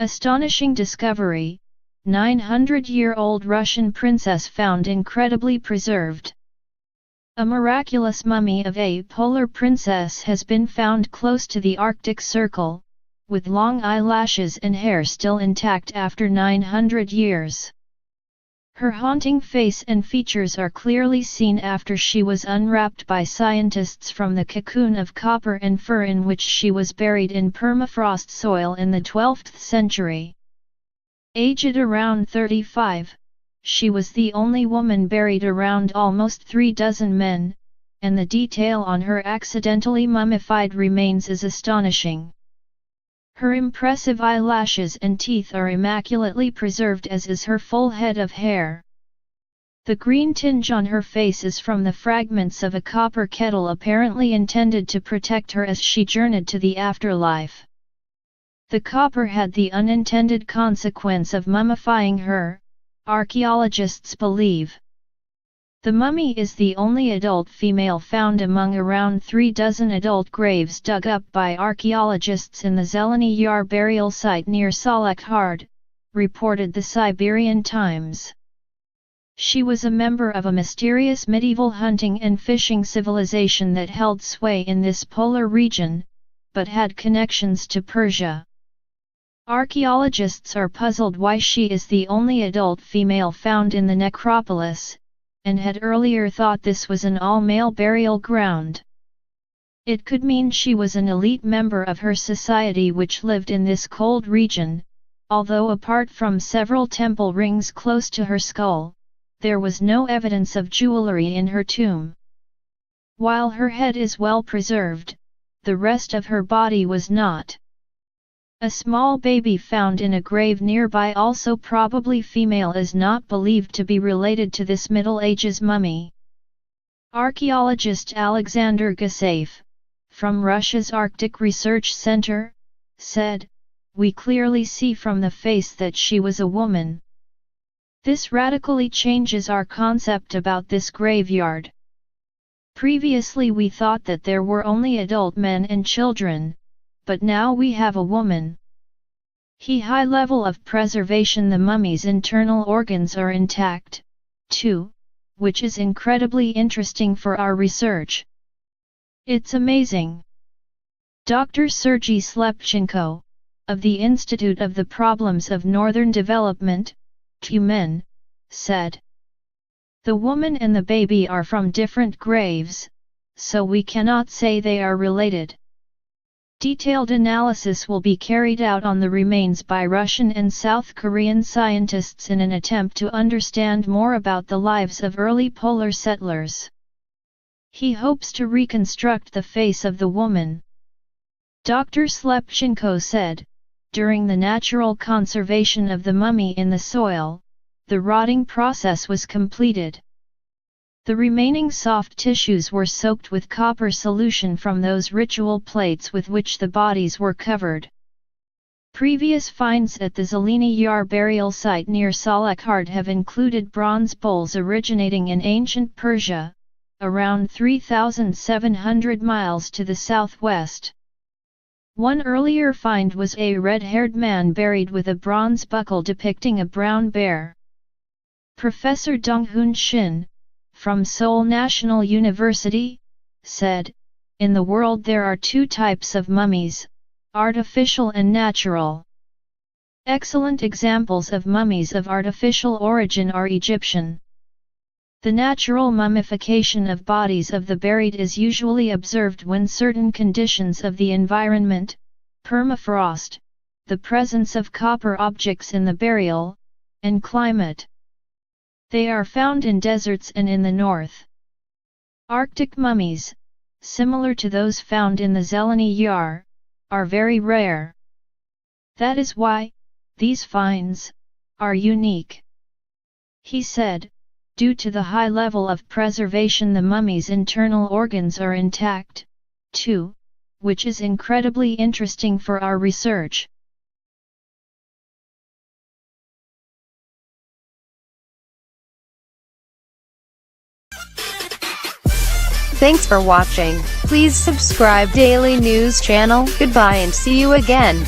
Astonishing discovery, 900-year-old Russian princess found incredibly preserved. A miraculous mummy of a polar princess has been found close to the Arctic Circle, with long eyelashes and hair still intact after 900 years. Her haunting face and features are clearly seen after she was unwrapped by scientists from the cocoon of copper and fur in which she was buried in permafrost soil in the 12th century. Aged around 35, she was the only woman buried around almost 3 dozen men, and the detail on her accidentally mummified remains is astonishing. Her impressive eyelashes and teeth are immaculately preserved, as is her full head of hair. The green tinge on her face is from the fragments of a copper kettle apparently intended to protect her as she journeyed to the afterlife. The copper had the unintended consequence of mummifying her, archaeologists believe. The mummy is the only adult female found among around 3 dozen adult graves dug up by archaeologists in the Zeleny Yar burial site near Salakhard, reported the Siberian Times. She was a member of a mysterious medieval hunting and fishing civilization that held sway in this polar region, but had connections to Persia. Archaeologists are puzzled why she is the only adult female found in the necropolis, and had earlier thought this was an all-male burial ground. It could mean she was an elite member of her society which lived in this cold region, although apart from several temple rings close to her skull, there was no evidence of jewelry in her tomb. While her head is well preserved, the rest of her body was not. A small baby found in a grave nearby, also probably female, is not believed to be related to this Middle Ages mummy. Archaeologist Alexander Gusev, from Russia's Arctic Research Center, said, "We clearly see from the face that she was a woman. This radically changes our concept about this graveyard. Previously we thought that there were only adult men and children, but now we have a woman." High level of preservation. The mummy's internal organs are intact, too, which is incredibly interesting for our research. It's amazing. Dr. Sergei Slepchenko, of the Institute of the Problems of Northern Development, Tyumen, said, "The woman and the baby are from different graves, so we cannot say they are related." Detailed analysis will be carried out on the remains by Russian and South Korean scientists in an attempt to understand more about the lives of early polar settlers. He hopes to reconstruct the face of the woman. Dr. Slepchenko said, during the natural conservation of the mummy in the soil, the rotting process was completed. The remaining soft tissues were soaked with copper solution from those ritual plates with which the bodies were covered. Previous finds at the Zeleny Yar burial site near Salakhard have included bronze bowls originating in ancient Persia, around 3,700 miles to the southwest. One earlier find was a red-haired man buried with a bronze buckle depicting a brown bear. Professor Donghoon Shin, from Seoul National University, said, "In the world there are 2 types of mummies, artificial and natural. Excellent examples of mummies of artificial origin are Egyptian. The natural mummification of bodies of the buried is usually observed when certain conditions of the environment, permafrost, the presence of copper objects in the burial, and climate. They are found in deserts and in the north. Arctic mummies, similar to those found in the Zeleny Yar, are very rare. That is why these finds are unique." He said, "Due to the high level of preservation, the mummy's internal organs are intact, too, which is incredibly interesting for our research." Thanks for watching. Please subscribe Daily News channel. Goodbye and see you again.